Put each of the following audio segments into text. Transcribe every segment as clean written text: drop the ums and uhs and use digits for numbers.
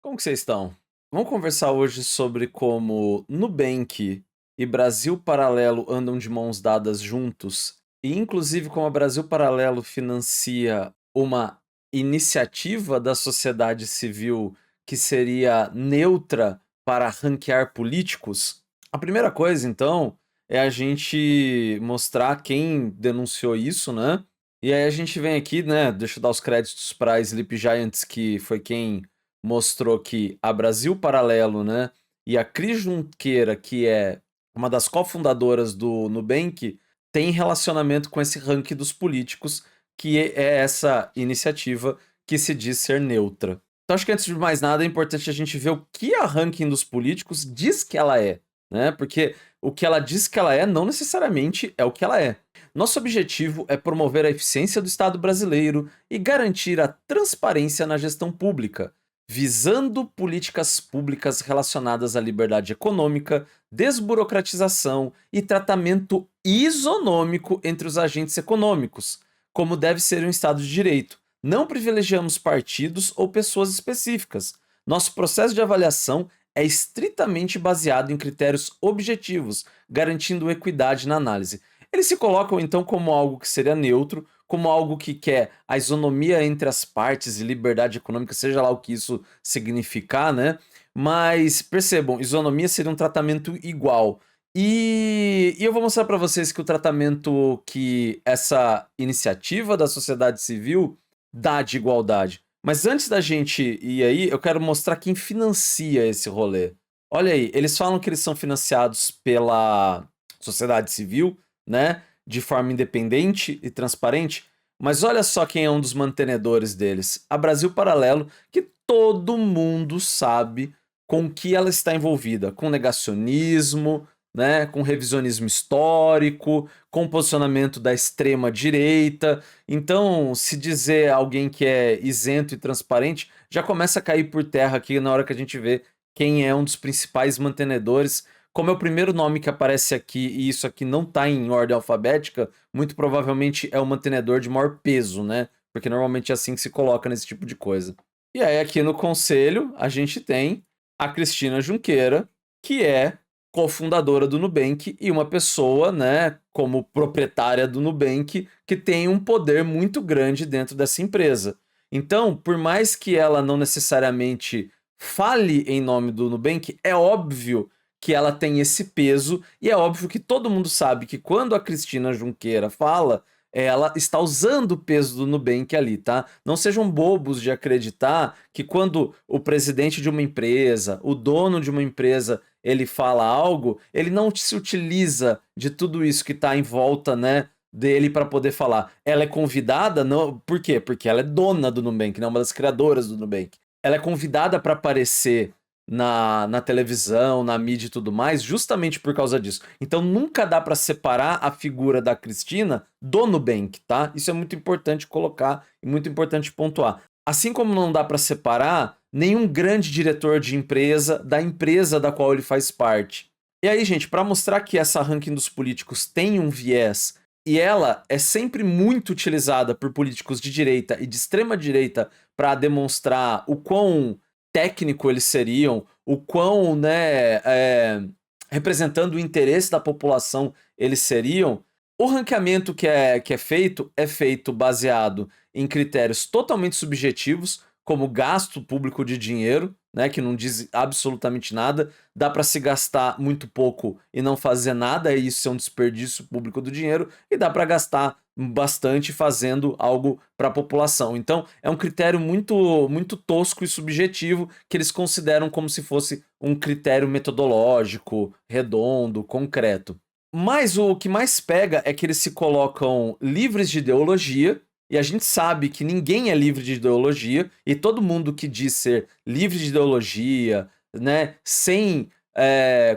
Como que vocês estão? Vamos conversar hoje sobre como Nubank e Brasil Paralelo andam de mãos dadas juntos, e inclusive como a Brasil Paralelo financia uma iniciativa da sociedade civil que seria neutra para ranquear políticos. A primeira coisa, então, é a gente mostrar quem denunciou isso, né? E aí a gente vem aqui, né? Deixa eu dar os créditos para a Sleep Giants, que foi quem mostrou que a Brasil Paralelo, né, e a Cris Junqueira, que é uma das cofundadoras do Nubank, tem relacionamento com esse ranking dos políticos, que é essa iniciativa que se diz ser neutra. Então acho que antes de mais nada é importante a gente ver o que a ranking dos políticos diz que ela é, né? Porque o que ela diz que ela é não necessariamente é o que ela é. Nosso objetivo é promover a eficiência do Estado brasileiro e garantir a transparência na gestão pública, visando políticas públicas relacionadas à liberdade econômica, desburocratização e tratamento isonômico entre os agentes econômicos, como deve ser um Estado de Direito. Não privilegiamos partidos ou pessoas específicas. Nosso processo de avaliação é estritamente baseado em critérios objetivos, garantindo equidade na análise. Eles se colocam então como algo que seria neutro, como algo que quer a isonomia entre as partes e liberdade econômica, seja lá o que isso significar, né? Mas percebam, isonomia seria um tratamento igual. E eu vou mostrar para vocês que o tratamento que essa iniciativa da sociedade civil dá de igualdade. Mas antes da gente ir aí, eu quero mostrar quem financia esse rolê. Olha aí, eles falam que eles são financiados pela sociedade civil, né? De forma independente e transparente, mas olha só quem é um dos mantenedores deles: a Brasil Paralelo, que todo mundo sabe com que ela está envolvida, com negacionismo, né, com revisionismo histórico, com posicionamento da extrema direita. Então, se dizer alguém que é isento e transparente, já começa a cair por terra aqui na hora que a gente vê quem é um dos principais mantenedores. Como é o primeiro nome que aparece aqui e isso aqui não está em ordem alfabética, muito provavelmente é o mantenedor de maior peso, né? Porque normalmente é assim que se coloca nesse tipo de coisa. E aí, aqui no conselho, a gente tem a Cristina Junqueira, que é cofundadora do Nubank e uma pessoa, né, como proprietária do Nubank, que tem um poder muito grande dentro dessa empresa. Então, por mais que ela não necessariamente fale em nome do Nubank, é óbvio que ela tem esse peso, e é óbvio que todo mundo sabe que quando a Cristina Junqueira fala, ela está usando o peso do Nubank ali, tá? Não sejam bobos de acreditar que quando o presidente de uma empresa, o dono de uma empresa, ele fala algo, ele não se utiliza de tudo isso que está em volta, né, dele para poder falar. Ela é convidada, não, por quê? Porque ela é dona do Nubank, né, uma das criadoras do Nubank. Ela é convidada para aparecer na televisão, na mídia e tudo mais, justamente por causa disso. Então nunca dá para separar a figura da Cristina do Nubank, tá? Isso é muito importante colocar e muito importante pontuar. Assim como não dá para separar nenhum grande diretor de empresa da empresa da qual ele faz parte. E aí, gente, para mostrar que essa ranking dos políticos tem um viés e ela é sempre muito utilizada por políticos de direita e de extrema direita para demonstrar o quão técnico eles seriam, o quão, né, representando o interesse da população eles seriam. O ranqueamento que é feito baseado em critérios totalmente subjetivos, como gasto público de dinheiro, né, que não diz absolutamente nada. Dá para se gastar muito pouco e não fazer nada, e isso é um desperdício público do dinheiro, e dá para gastar bastante fazendo algo para a população. Então, é um critério muito tosco e subjetivo que eles consideram como se fosse um critério metodológico, redondo, concreto. Mas o que mais pega é que eles se colocam livres de ideologia, e a gente sabe que ninguém é livre de ideologia, e todo mundo que diz ser livre de ideologia, né, sem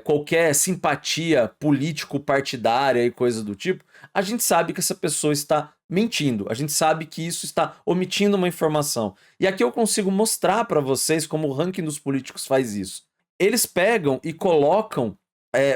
qualquer simpatia político-partidária e coisa do tipo, a gente sabe que essa pessoa está mentindo, a gente sabe que isso está omitindo uma informação. E aqui eu consigo mostrar para vocês como o ranking dos políticos faz isso. Eles pegam e colocam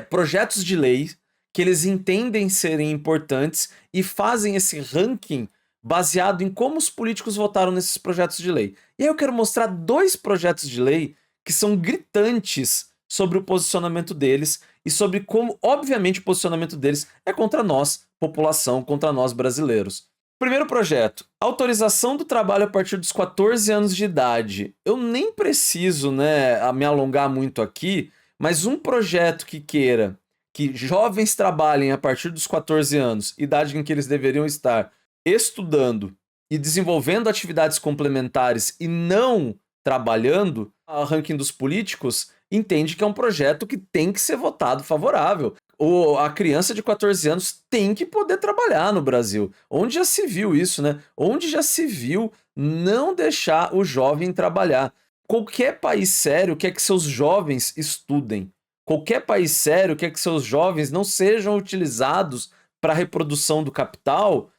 projetos de lei que eles entendem serem importantes e fazem esse ranking baseado em como os políticos votaram nesses projetos de lei. E aí eu quero mostrar 2 projetos de lei que são gritantes sobre o posicionamento deles e sobre como, obviamente, o posicionamento deles é contra nós, população, contra nós brasileiros. Primeiro projeto, autorização do trabalho a partir dos 14 anos de idade. Eu nem preciso, né, me alongar muito aqui, mas um projeto que queira que jovens trabalhem a partir dos 14 anos, idade em que eles deveriam estar estudando e desenvolvendo atividades complementares e não trabalhando, a ranking dos políticos entende que é um projeto que tem que ser votado favorável. A criança de 14 anos tem que poder trabalhar no Brasil. Onde já se viu isso, né? Onde já se viu não deixar o jovem trabalhar? Qualquer país sério quer que seus jovens estudem. Qualquer país sério quer que seus jovens não sejam utilizados para a reprodução do capital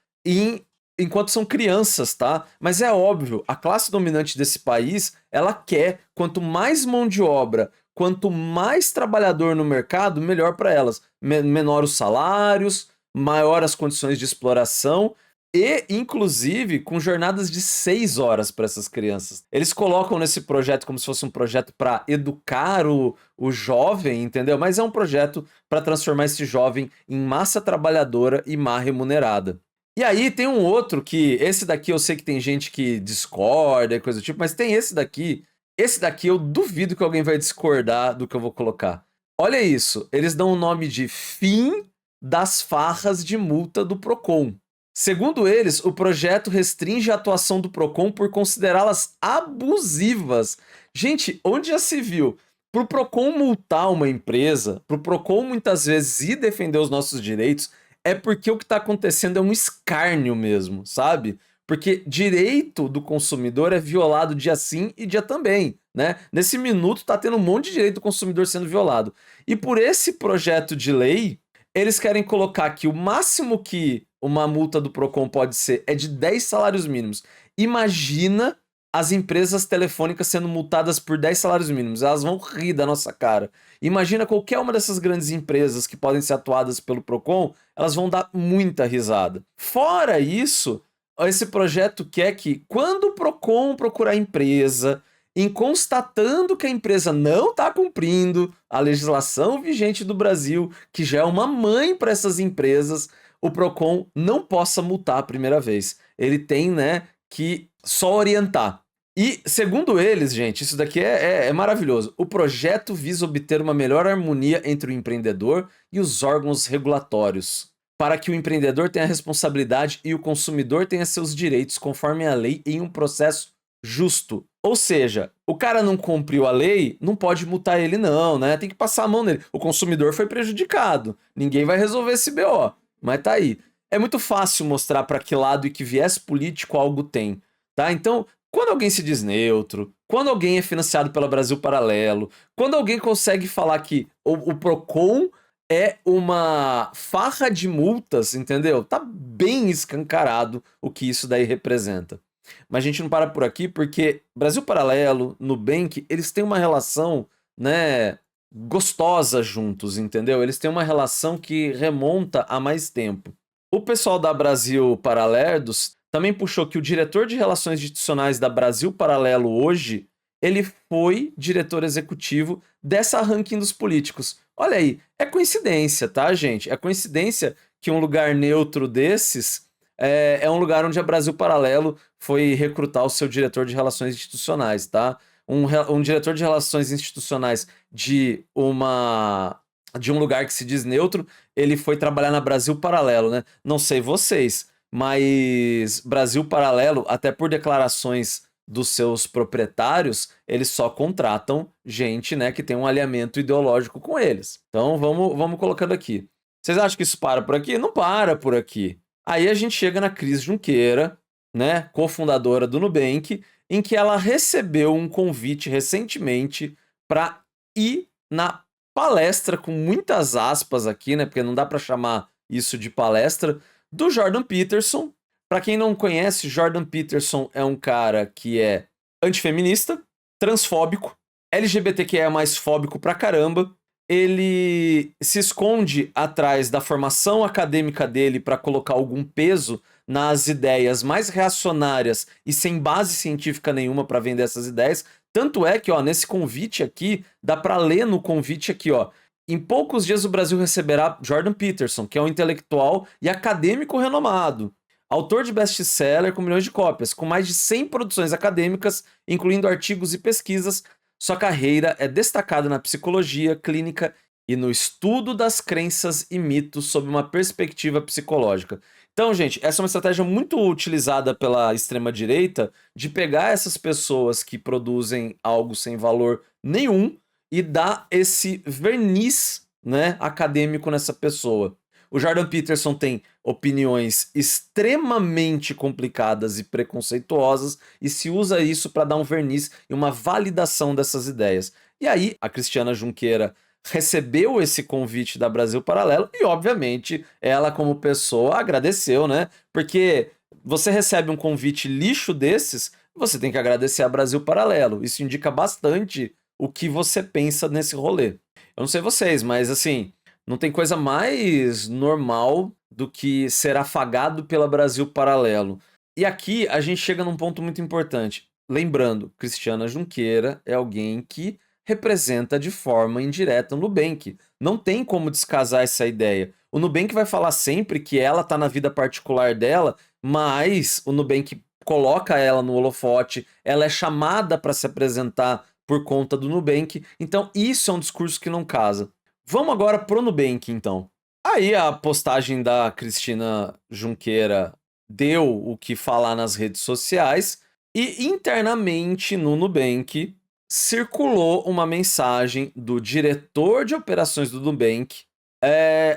enquanto são crianças, tá? Mas é óbvio, a classe dominante desse país, ela quer quanto mais mão de obra, quanto mais trabalhador no mercado, melhor para elas. Menor os salários, maior as condições de exploração e, inclusive, com jornadas de 6 horas para essas crianças. Eles colocam nesse projeto como se fosse um projeto para educar o jovem, entendeu? Mas é um projeto para transformar esse jovem em massa trabalhadora e má remunerada. E aí tem um outro que, esse daqui eu sei que tem gente que discorda e coisa do tipo, mas tem esse daqui. Esse daqui eu duvido que alguém vai discordar do que eu vou colocar. Olha isso, eles dão o nome de fim das farras de multa do Procon. Segundo eles, o projeto restringe a atuação do Procon por considerá-las abusivas. Gente, onde já se viu? Para o Procon multar uma empresa, para o Procon muitas vezes ir defender os nossos direitos, é porque o que está acontecendo é um escárnio mesmo, sabe? Porque direito do consumidor é violado dia sim e dia também, né? Nesse minuto tá tendo um monte de direito do consumidor sendo violado. E por esse projeto de lei, eles querem colocar que o máximo que uma multa do Procon pode ser é de 10 salários mínimos. Imagina as empresas telefônicas sendo multadas por 10 salários mínimos. Elas vão rir da nossa cara. Imagina qualquer uma dessas grandes empresas que podem ser atuadas pelo Procon, elas vão dar muita risada. Fora isso, esse projeto quer que, quando o Procon procurar a empresa, em constatando que a empresa não está cumprindo a legislação vigente do Brasil, que já é uma mãe para essas empresas, o Procon não possa multar a primeira vez. Ele tem, né, que só orientar. E, segundo eles, gente, isso daqui é maravilhoso. O projeto visa obter uma melhor harmonia entre o empreendedor e os órgãos regulatórios, para que o empreendedor tenha responsabilidade e o consumidor tenha seus direitos conforme a lei em um processo justo. Ou seja, o cara não cumpriu a lei, não pode multar ele não, né? Tem que passar a mão nele. O consumidor foi prejudicado. Ninguém vai resolver esse BO, mas tá aí. É muito fácil mostrar para que lado e que viés político algo tem, tá? Então, quando alguém se diz neutro, quando alguém é financiado pela Brasil Paralelo, quando alguém consegue falar que o Procon é uma farra de multas, entendeu? Tá bem escancarado o que isso daí representa. Mas a gente não para por aqui porque Brasil Paralelo, Nubank, eles têm uma relação, né, gostosa juntos, entendeu? Eles têm uma relação que remonta a mais tempo. O pessoal da Brasil Paralelos também puxou que o diretor de relações institucionais da Brasil Paralelo hoje, ele foi diretor executivo dessa ranking dos políticos. Olha aí, é coincidência, tá, gente? É coincidência que um lugar neutro desses é um lugar onde a Brasil Paralelo foi recrutar o seu diretor de relações institucionais, tá? Um diretor de relações institucionais de um lugar que se diz neutro, ele foi trabalhar na Brasil Paralelo, né? Não sei vocês, mas Brasil Paralelo, até por declarações dos seus proprietários, eles só contratam gente, né, que tem um alinhamento ideológico com eles. Então vamos colocando aqui. Vocês acham que isso para por aqui? Não para por aqui. Aí a gente chega na Cris Junqueira, né, cofundadora do Nubank, em que ela recebeu um convite recentemente para ir na palestra, com muitas aspas aqui, né, porque não dá para chamar isso de palestra, do Jordan Peterson. Para quem não conhece, Jordan Peterson é um cara que é antifeminista, transfóbico, LGBTQIA+, mais fóbico pra caramba. Ele se esconde atrás da formação acadêmica dele para colocar algum peso nas ideias mais reacionárias e sem base científica nenhuma para vender essas ideias. Tanto é que, ó, nesse convite aqui, dá para ler no convite aqui, ó. Em poucos dias o Brasil receberá Jordan Peterson, que é um intelectual e acadêmico renomado, autor de best-seller com milhões de cópias, com mais de 100 produções acadêmicas, incluindo artigos e pesquisas. Sua carreira é destacada na psicologia clínica e no estudo das crenças e mitos sob uma perspectiva psicológica. Então, gente, essa é uma estratégia muito utilizada pela extrema-direita de pegar essas pessoas que produzem algo sem valor nenhum e dar esse verniz, né, acadêmico nessa pessoa. O Jordan Peterson tem opiniões extremamente complicadas e preconceituosas e se usa isso para dar um verniz e uma validação dessas ideias. E aí, a Cristiana Junqueira recebeu esse convite da Brasil Paralelo e, obviamente, ela, como pessoa, agradeceu, né? Porque você recebe um convite lixo desses, você tem que agradecer a Brasil Paralelo. Isso indica bastante o que você pensa nesse rolê. Eu não sei vocês, mas assim, não tem coisa mais normal do que ser afagado pela Brasil Paralelo. E aqui a gente chega num ponto muito importante. Lembrando, Cristiana Junqueira é alguém que representa de forma indireta o Nubank. Não tem como descasar essa ideia. O Nubank vai falar sempre que ela tá na vida particular dela, mas o Nubank coloca ela no holofote, ela é chamada para se apresentar por conta do Nubank. Então isso é um discurso que não casa. Vamos agora pro Nubank, então. Aí a postagem da Cristina Junqueira deu o que falar nas redes sociais e internamente no Nubank circulou uma mensagem do diretor de operações do Nubank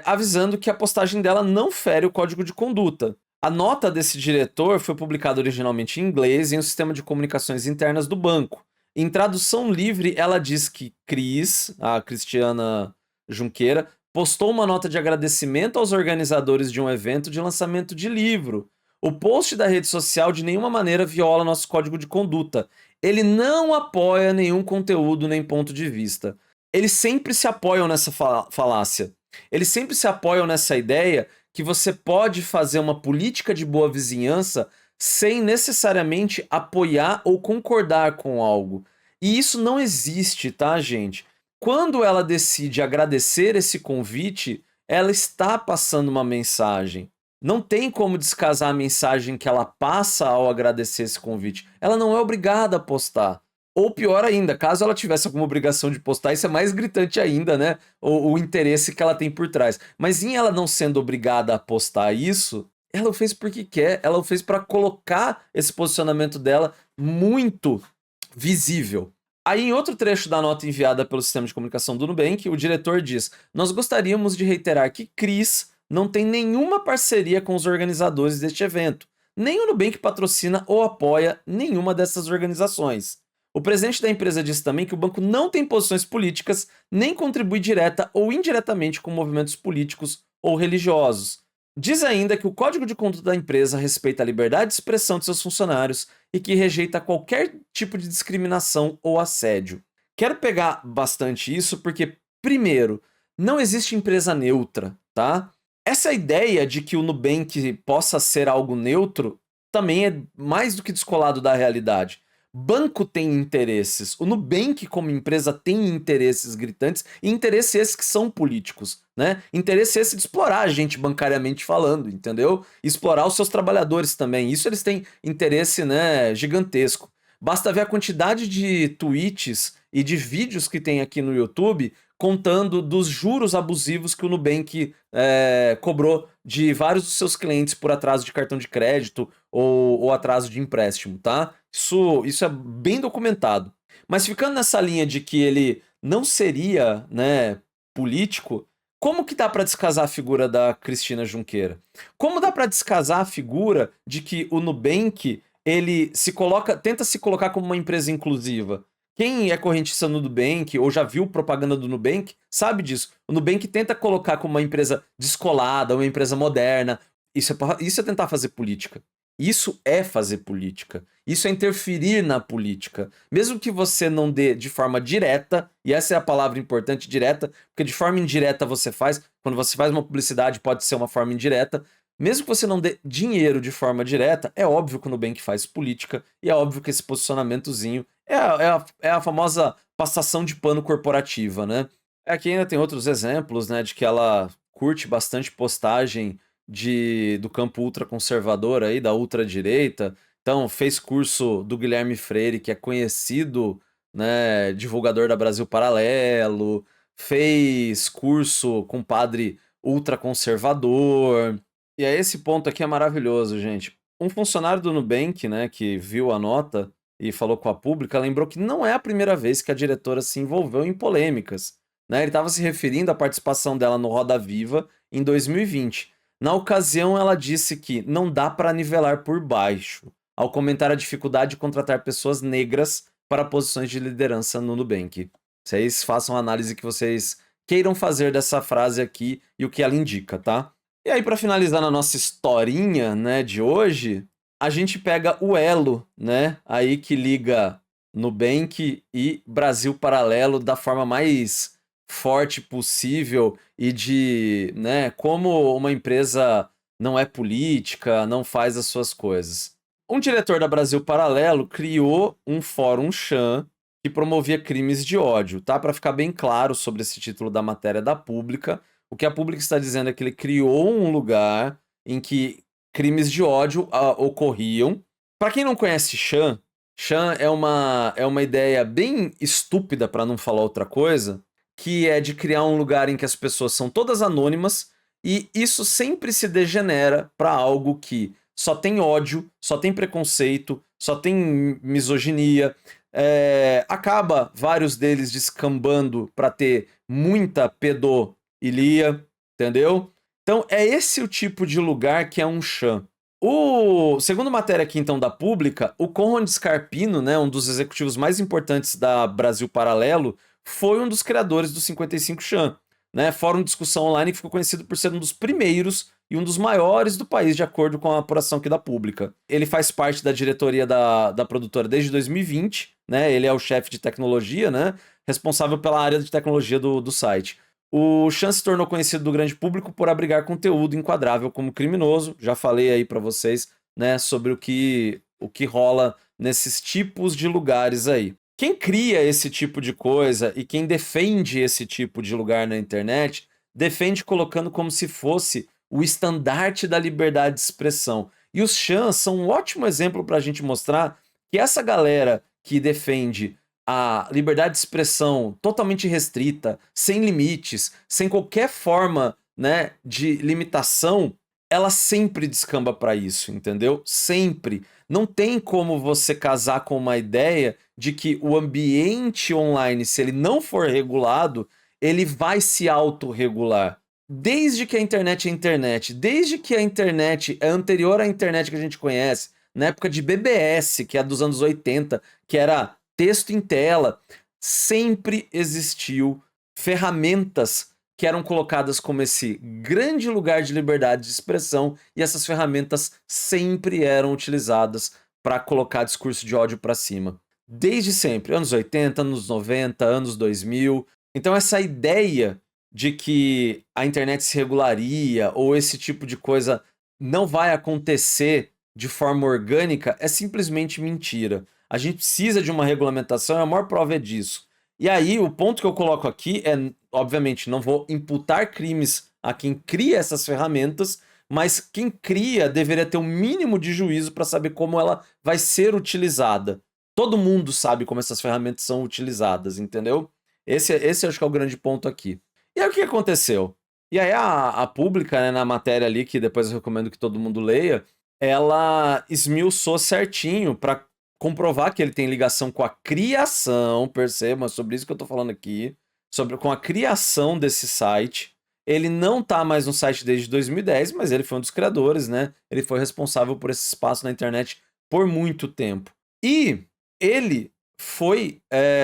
avisando que a postagem dela não fere o código de conduta. A nota desse diretor foi publicada originalmente em inglês em um sistema de comunicações internas do banco. Em tradução livre, ela diz que a Cristiana Junqueira, postou uma nota de agradecimento aos organizadores de um evento de lançamento de livro. O post da rede social de nenhuma maneira viola nosso código de conduta. Ele não apoia nenhum conteúdo nem ponto de vista. Eles sempre se apoiam nessa falácia. Eles sempre se apoiam nessa ideia que você pode fazer uma política de boa vizinhança sem necessariamente apoiar ou concordar com algo. E isso não existe, tá, gente? Quando ela decide agradecer esse convite, ela está passando uma mensagem. Não tem como descasar a mensagem que ela passa ao agradecer esse convite. Ela não é obrigada a postar. Ou pior ainda, caso ela tivesse alguma obrigação de postar, isso é mais gritante ainda, né? O interesse que ela tem por trás. Mas em ela não sendo obrigada a postar isso, ela o fez porque quer, ela o fez para colocar esse posicionamento dela muito visível. Aí, em outro trecho da nota enviada pelo sistema de comunicação do Nubank, o diretor diz: nós gostaríamos de reiterar que Cris não tem nenhuma parceria com os organizadores deste evento. Nem o Nubank patrocina ou apoia nenhuma dessas organizações. O presidente da empresa disse também que o banco não tem posições políticas, nem contribui direta ou indiretamente com movimentos políticos ou religiosos. Diz ainda que o código de conduta da empresa respeita a liberdade de expressão de seus funcionários e que rejeita qualquer tipo de discriminação ou assédio. Quero pegar bastante isso porque, primeiro, não existe empresa neutra, tá? Essa ideia de que o Nubank possa ser algo neutro também é mais do que descolado da realidade. Banco tem interesses, o Nubank como empresa tem interesses gritantes e interesses esses que são políticos, né? Interesse esse de explorar a gente bancariamente falando, entendeu? Explorar os seus trabalhadores também, isso eles têm interesse, né, gigantesco. Basta ver a quantidade de tweets e de vídeos que tem aqui no YouTube contando dos juros abusivos que o Nubank cobrou de vários dos seus clientes por atraso de cartão de crédito ou atraso de empréstimo, tá? Isso é bem documentado. Mas ficando nessa linha de que ele não seria, né, político, como que dá para descasar a figura da Cristina Junqueira? Como dá para descasar a figura de que o Nubank ele tenta se colocar como uma empresa inclusiva? Quem é correntista no Nubank ou já viu propaganda do Nubank sabe disso. O Nubank tenta colocar como uma empresa descolada, uma empresa moderna. Isso é tentar fazer política. Isso é fazer política. Isso é interferir na política. Mesmo que você não dê de forma direta, e essa é a palavra importante, direta, porque de forma indireta você faz, quando você faz uma publicidade pode ser uma forma indireta, Mesmo que você não dê dinheiro de forma direta, é óbvio que o Nubank faz política e é óbvio que esse posicionamentozinho é a famosa passação de pano corporativa, né? Aqui ainda tem outros exemplos, né, de que ela curte bastante postagem do campo ultraconservador aí, da ultradireita. Então, fez curso do Guilherme Freire, que é conhecido, né, divulgador da Brasil Paralelo, fez curso com padre ultraconservador. E aí esse ponto aqui é maravilhoso, gente. Um funcionário do Nubank, né, que viu a nota e falou com a pública, lembrou que não é a primeira vez que a diretora se envolveu em polêmicas, né? Ele estava se referindo à participação dela no Roda Viva em 2020. Na ocasião, ela disse que não dá para nivelar por baixo, ao comentar a dificuldade de contratar pessoas negras para posições de liderança no Nubank. Vocês façam a análise que vocês queiram fazer dessa frase aqui e o que ela indica, tá? E aí, para finalizar na nossa historinha, né, de hoje, a gente pega o elo, né, aí que liga Nubank e Brasil Paralelo da forma mais forte possível e de, né, como uma empresa não é política, não faz as suas coisas. Um diretor da Brasil Paralelo criou um fórum Chan que promovia crimes de ódio, tá? Para ficar bem claro sobre esse título da matéria da Pública, o que a Pública está dizendo é que ele criou um lugar em que crimes de ódio ocorriam. Para quem não conhece Chan, Chan é uma ideia bem estúpida, para não falar outra coisa, que é de criar um lugar em que as pessoas são todas anônimas e isso sempre se degenera para algo que só tem ódio, só tem preconceito, só tem misoginia. Acaba vários deles descambando para ter muita pedofilia, entendeu? Então é esse o tipo de lugar que é um Chan. Segundo matéria aqui então da Pública, o Conrad Scarpino, né, um dos executivos mais importantes da Brasil Paralelo, foi um dos criadores do 55 Chan, né, fórum de discussão online que ficou conhecido por ser um dos primeiros e um dos maiores do país, de acordo com a apuração aqui da Pública. Ele faz parte da diretoria da produtora desde 2020, né, ele é o chefe de tecnologia, né, responsável pela área de tecnologia do site. O Chan se tornou conhecido do grande público por abrigar conteúdo enquadrável como criminoso. Já falei aí para vocês, né, sobre o que rola nesses tipos de lugares aí. Quem cria esse tipo de coisa e quem defende esse tipo de lugar na internet, defende colocando como se fosse o estandarte da liberdade de expressão. E os Chans são um ótimo exemplo para a gente mostrar que essa galera que defende a liberdade de expressão totalmente restrita, sem limites, sem qualquer forma, né, de limitação, ela sempre descamba para isso, entendeu? Sempre. Não tem como você casar com uma ideia de que o ambiente online, se ele não for regulado, ele vai se autorregular. Desde que a internet é internet, desde que a internet é anterior à internet que a gente conhece, na época de BBS, que é dos anos 80, que era texto em tela, sempre existiu ferramentas que eram colocadas como esse grande lugar de liberdade de expressão e essas ferramentas sempre eram utilizadas para colocar discurso de ódio para cima. Desde sempre, anos 80, anos 90, anos 2000. Então essa ideia de que a internet se regularia ou esse tipo de coisa não vai acontecer de forma orgânica é simplesmente mentira. A gente precisa de uma regulamentação, a maior prova é disso. E aí, o ponto que eu coloco aqui é, obviamente, não vou imputar crimes a quem cria essas ferramentas, mas quem cria deveria ter um mínimo de juízo para saber como ela vai ser utilizada. Todo mundo sabe como essas ferramentas são utilizadas, entendeu? Esse acho que é o grande ponto aqui. E aí o que aconteceu? E aí a Pública, né, na matéria ali, que depois eu recomendo que todo mundo leia, ela esmiuçou certinho para comprovar que ele tem ligação com a criação, perceba, sobre isso que eu tô falando aqui, com a criação desse site. Ele não tá mais no site desde 2010, mas ele foi um dos criadores, né? Ele foi responsável por esse espaço na internet por muito tempo. E ele foi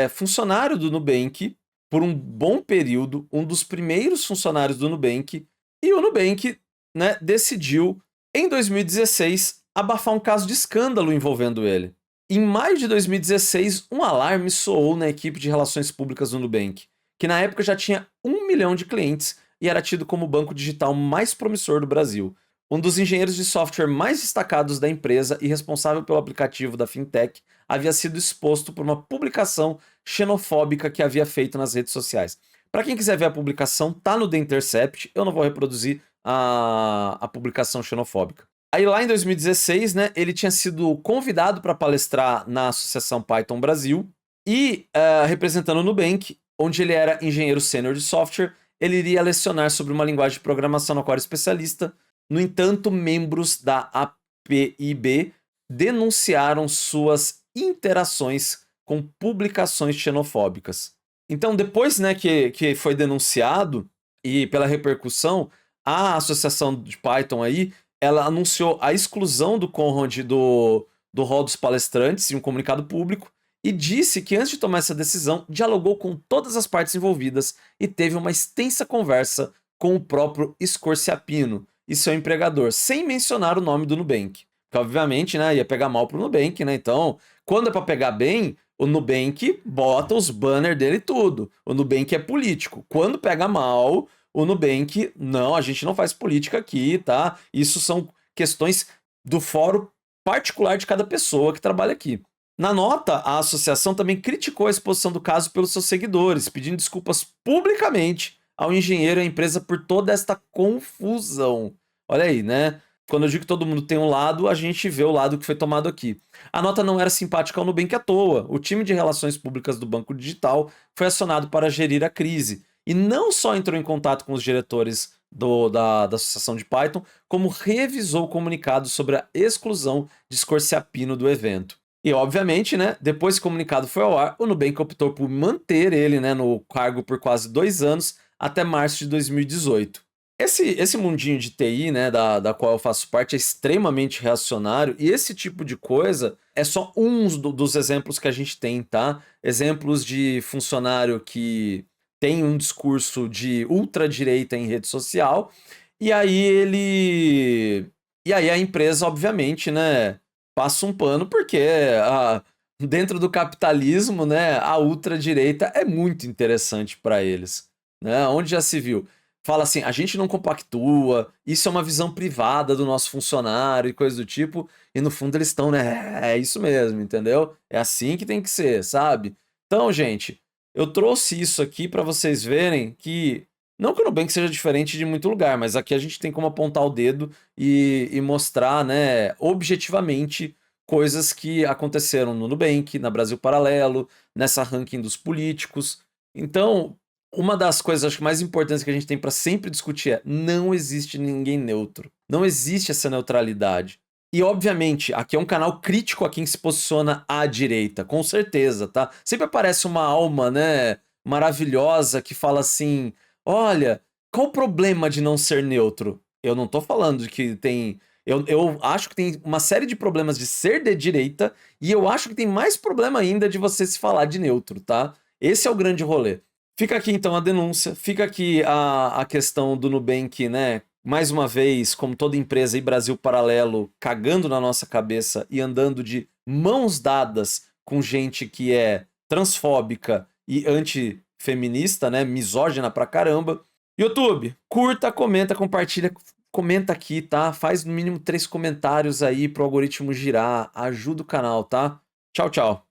funcionário do Nubank por um bom período, um dos primeiros funcionários do Nubank, e o Nubank, né, decidiu, em 2016, abafar um caso de escândalo envolvendo ele. Em maio de 2016, um alarme soou na equipe de relações públicas do Nubank, que na época já tinha 1 milhão de clientes e era tido como o banco digital mais promissor do Brasil. um dos engenheiros de software mais destacados da empresa e responsável pelo aplicativo da fintech, havia sido exposto por uma publicação xenofóbica que havia feito nas redes sociais. Para quem quiser ver a publicação, tá no The Intercept, eu não vou reproduzir a publicação xenofóbica. Aí lá em 2016, né, ele tinha sido convidado para palestrar na Associação Python Brasil e, representando o Nubank, onde ele era engenheiro sênior de software, ele iria lecionar sobre uma linguagem de programação na qual era especialista. No entanto, membros da APIB denunciaram suas interações com publicações xenofóbicas. Então, depois, né, que foi denunciado e pela repercussão, a associação de Python aí, ela anunciou a exclusão do Conrad do hall dos palestrantes em um comunicado público e disse que antes de tomar essa decisão, dialogou com todas as partes envolvidas e teve uma extensa conversa com o próprio Scorciapino e seu empregador, sem mencionar o nome do Nubank. Porque, obviamente, né, ia pegar mal pro Nubank, né? Então, quando é para pegar bem, o Nubank bota os banners dele e tudo. O Nubank é político. Quando pega mal, o Nubank, não, a gente não faz política aqui, tá? Isso são questões do fórum particular de cada pessoa que trabalha aqui. Na nota, a associação também criticou a exposição do caso pelos seus seguidores, pedindo desculpas publicamente ao engenheiro e à empresa por toda esta confusão. Olha aí, né? Quando eu digo que todo mundo tem um lado, a gente vê o lado que foi tomado aqui. A nota não era simpática ao Nubank à toa. O time de relações públicas do Banco Digital foi acionado para gerir a crise. E não só entrou em contato com os diretores da Associação de Python, como revisou o comunicado sobre a exclusão de Scorciapino do evento. E, obviamente, né, depois que o comunicado foi ao ar, o Nubank optou por manter ele, né, no cargo por quase 2 anos, até março de 2018. Esse mundinho de TI, né, da qual eu faço parte, é extremamente reacionário, e esse tipo de coisa é só dos exemplos que a gente tem, tá? Exemplos de funcionário que tem um discurso de ultradireita em rede social, e aí a empresa, obviamente, né, passa um pano, porque dentro do capitalismo, né, a ultradireita é muito interessante para eles, né? Onde já se viu? Fala assim, a gente não compactua, isso é uma visão privada do nosso funcionário e coisa do tipo, e no fundo eles estão, né, é isso mesmo, entendeu? É assim que tem que ser, sabe? Então, gente, eu trouxe isso aqui para vocês verem que, não que o Nubank seja diferente de muito lugar, mas aqui a gente tem como apontar o dedo e mostrar, né, objetivamente coisas que aconteceram no Nubank, na Brasil Paralelo, nessa ranking dos políticos. Então, uma das coisas acho que mais importantes que a gente tem para sempre discutir é: não existe ninguém neutro. Não existe essa neutralidade. E, obviamente, aqui é um canal crítico a quem se posiciona à direita, com certeza, tá? Sempre aparece uma alma, né, maravilhosa que fala assim: olha, qual o problema de não ser neutro? Eu não tô falando de que tem. Eu acho que tem uma série de problemas de ser de direita, e eu acho que tem mais problema ainda de você se falar de neutro, tá? Esse é o grande rolê. Fica aqui então a denúncia, fica aqui a questão do Nubank, né? Mais uma vez, como toda empresa e Brasil Paralelo, cagando na nossa cabeça e andando de mãos dadas com gente que é transfóbica e antifeminista, né? Misógina pra caramba. YouTube, curta, comenta, compartilha, comenta aqui, tá? Faz no mínimo 3 comentários aí pro algoritmo girar, ajuda o canal, tá? Tchau, tchau.